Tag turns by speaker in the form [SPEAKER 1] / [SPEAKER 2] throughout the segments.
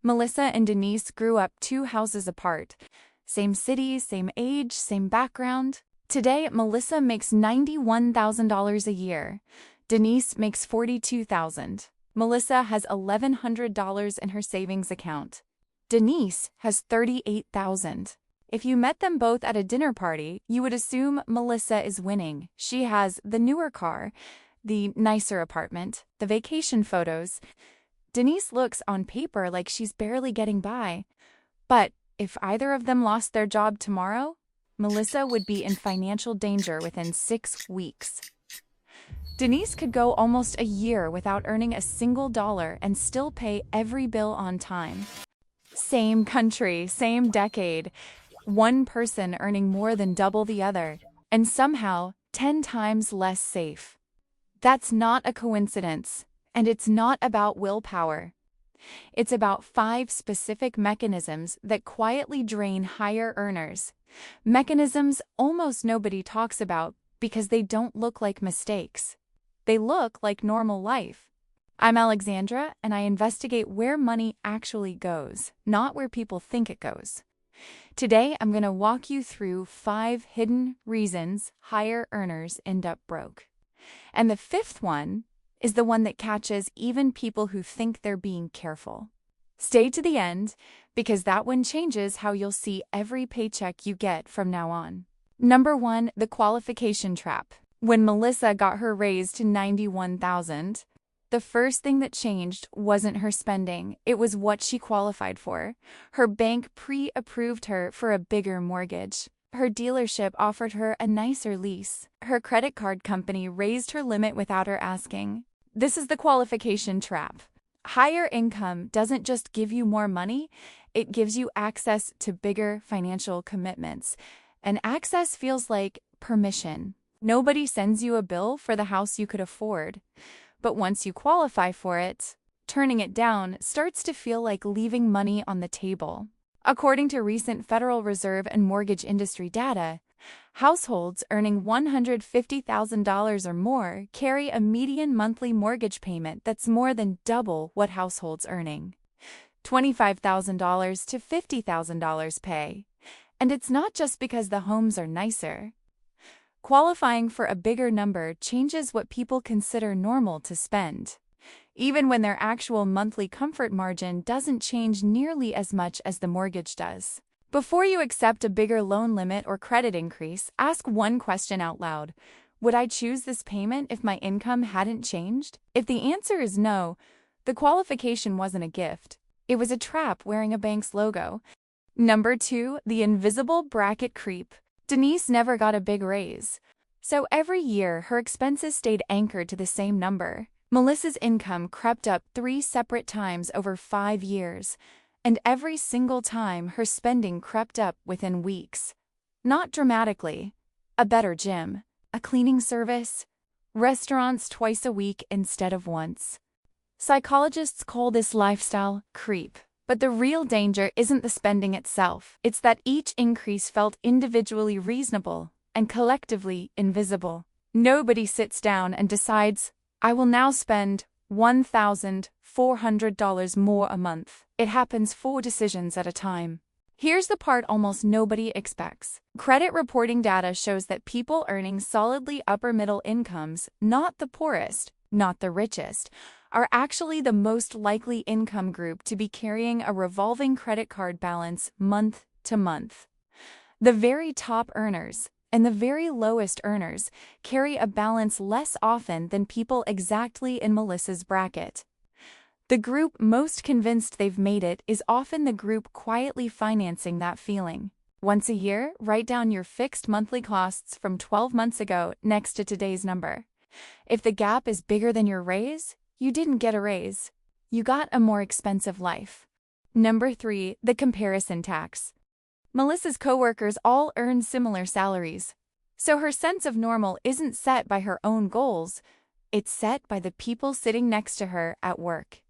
[SPEAKER 1] Melissa and Denise grew up 2 houses apart. Same city, same age, same background. Today, Melissa makes $91,000 a year. Denise makes $42,000. Melissa has $1,100 in her savings account. Denise has $38,000. If you met them both at a dinner party, you would assume Melissa is winning. She has the newer car, the nicer apartment, the vacation photos. Denise looks on paper like she's barely getting by. But if either of them lost their job tomorrow, Melissa would be in financial danger within 6 weeks. Denise could go almost a year without earning a single dollar and still pay every bill on time. Same country, same decade. One person earning more than double the other, and somehow 10 times less safe. That's not a coincidence, and it's not about willpower. It's about 5 specific mechanisms that quietly drain higher earners. Mechanisms almost nobody talks about because they don't look like mistakes. They look like normal life. I'm Alexandra, and I investigate where money actually goes, not where people think it goes. Today, I'm going to walk you through 5 hidden reasons higher earners end up broke. And the 5th one is the one that catches even people who think they're being careful. Stay to the end, because that one changes how you'll see every paycheck you get from now on. Number 1, the qualification trap. When Melissa got her raise to $91,000, the first thing that changed wasn't her spending, it was what she qualified for. Her bank pre-approved her for a bigger mortgage. Her dealership offered her a nicer lease. Her credit card company raised her limit without her asking. This is the qualification trap. Higher income doesn't just give you more money, it gives you access to bigger financial commitments. And access feels like permission. Nobody sends you a bill for the house you could afford. But once you qualify for it, turning it down starts to feel like leaving money on the table. According to recent Federal Reserve and mortgage industry data, households earning $150,000 or more carry a median monthly mortgage payment that's more than double what households earning $25,000 to $50,000 pay. And it's not just because the homes are nicer. Qualifying for a bigger number changes what people consider normal to spend, even when their actual monthly comfort margin doesn't change nearly as much as the mortgage does. Before you accept a bigger loan limit or credit increase, ask one question out loud. Would I choose this payment if my income hadn't changed? If the answer is no, the qualification wasn't a gift. It was a trap wearing a bank's logo. Number 2, the invisible bracket creep. Denise never got a big raise, so every year her expenses stayed anchored to the same number. Melissa's income crept up 3 separate times over 5 years, and every single time her spending crept up within weeks. Not dramatically. A better gym, a cleaning service, restaurants twice a week instead of once. Psychologists call this lifestyle creep. But the real danger isn't the spending itself, it's that each increase felt individually reasonable and collectively invisible. Nobody sits down and decides, I will now spend $1,400 more a month. It happens 4 decisions at a time. Here's the part almost nobody expects. Credit reporting data shows that people earning solidly upper middle incomes, not the poorest, not the richest, are actually the most likely income group to be carrying a revolving credit card balance month to month. The very top earners and the very lowest earners carry a balance less often than people exactly in Melissa's bracket. The group most convinced they've made it is often the group quietly financing that feeling. Once a year, write down your fixed monthly costs from 12 months ago next to today's number. If the gap is bigger than your raise, you didn't get a raise. You got a more expensive life. Number 3, the comparison tax. Melissa's coworkers all earn similar salaries, so her sense of normal isn't set by her own goals, it's set by the people sitting next to her at work.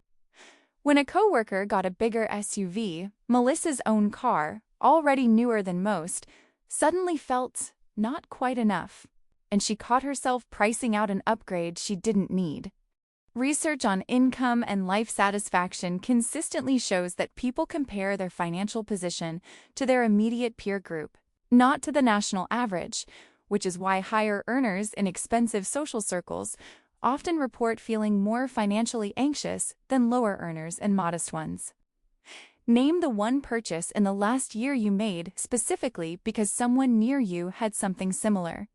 [SPEAKER 1] When a coworker got a bigger SUV, Melissa's own car, already newer than most, suddenly felt not quite enough, and she caught herself pricing out an upgrade she didn't need. Research on income and life satisfaction consistently shows that people compare their financial position to their immediate peer group, not to the national average, which is why higher earners in expensive social circles often report feeling more financially anxious than lower earners in modest ones. Name the one purchase in the last year you made specifically because someone near you had something similar.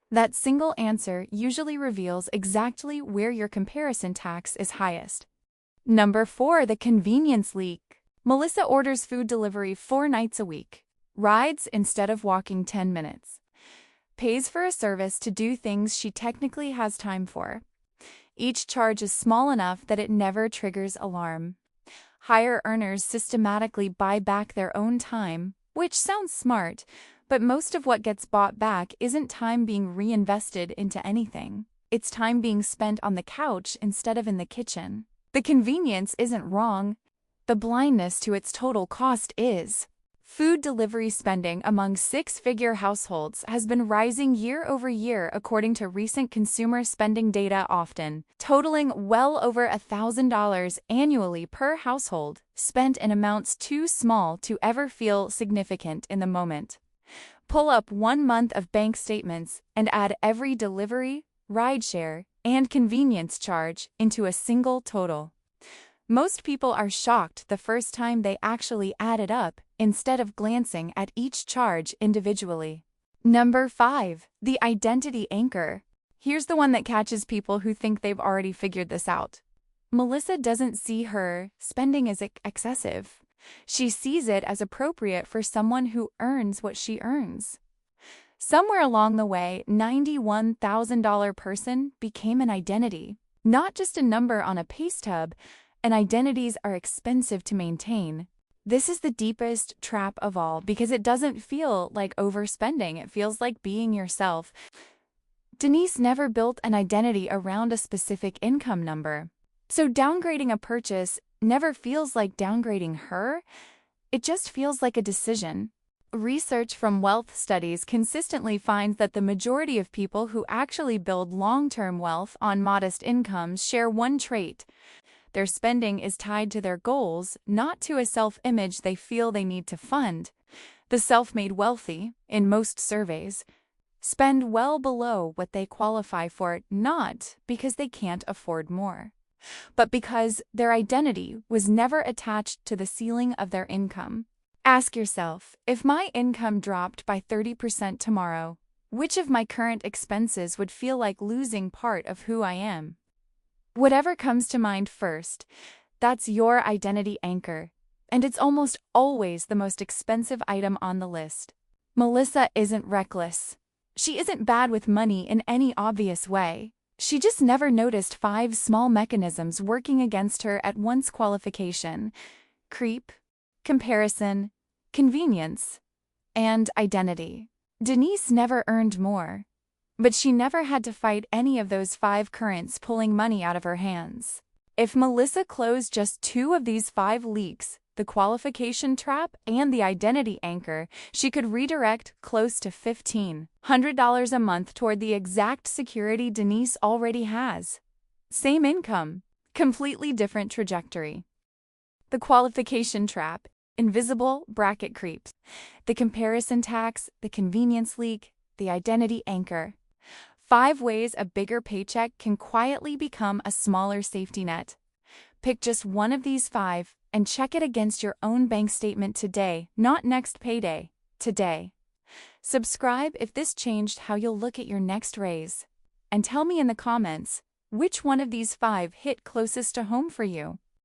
[SPEAKER 1] That single answer usually reveals exactly where your comparison tax is highest. Number 4, the convenience leak. Melissa orders food delivery 4 nights a week, rides instead of walking 10 minutes, pays for a service to do things she technically has time for. Each charge is small enough that it never triggers alarm. Higher earners systematically buy back their own time, which sounds smart, but most of what gets bought back isn't time being reinvested into anything. It's time being spent on the couch instead of in the kitchen. The convenience isn't wrong. The blindness to its total cost is. Food delivery spending among six-figure households has been rising year over year according to recent consumer spending data, often totaling well over $1,000 annually per household, spent in amounts too small to ever feel significant in the moment. Pull up 1 month of bank statements and add every delivery, rideshare, and convenience charge into a single total. Most people are shocked the first time they actually add it up instead of glancing at each charge individually. Number 5, the identity anchor. Here's the one that catches people who think they've already figured this out. Melissa doesn't see her spending as excessive. She sees it as appropriate for someone who earns what she earns. Somewhere along the way, $91,000 person became an identity, not just a number on a pay stub, and identities are expensive to maintain. This is the deepest trap of all because it doesn't feel like overspending, it feels like being yourself. Denise never built an identity around a specific income number, so downgrading a purchase never feels like downgrading her, it just feels like a decision. Research from wealth studies consistently finds that the majority of people who actually build long-term wealth on modest incomes share one trait. Their spending is tied to their goals, not to a self-image they feel they need to fund. The self-made wealthy, in most surveys, spend well below what they qualify for, not because they can't afford more, but because their identity was never attached to the ceiling of their income. Ask yourself, if my income dropped by 30% tomorrow, which of my current expenses would feel like losing part of who I am? Whatever comes to mind first, that's your identity anchor, and it's almost always the most expensive item on the list. Melissa isn't reckless. She isn't bad with money in any obvious way. She just never noticed 5 small mechanisms working against her at once: qualification, creep, comparison, convenience, and identity. Denise never earned more, but she never had to fight any of those 5 currents pulling money out of her hands. If Melissa closed just 2 of these 5 leaks, the qualification trap and the identity anchor, she could redirect close to $1,500 a month toward the exact security Denise already has. Same income, completely different trajectory. The qualification trap, invisible bracket creeps. The comparison tax, the convenience leak, the identity anchor. 5 ways a bigger paycheck can quietly become a smaller safety net. Pick just one of these 5 and check it against your own bank statement today, not next payday, today. Subscribe if this changed how you'll look at your next raise. And tell me in the comments, which one of these 5 hit closest to home for you?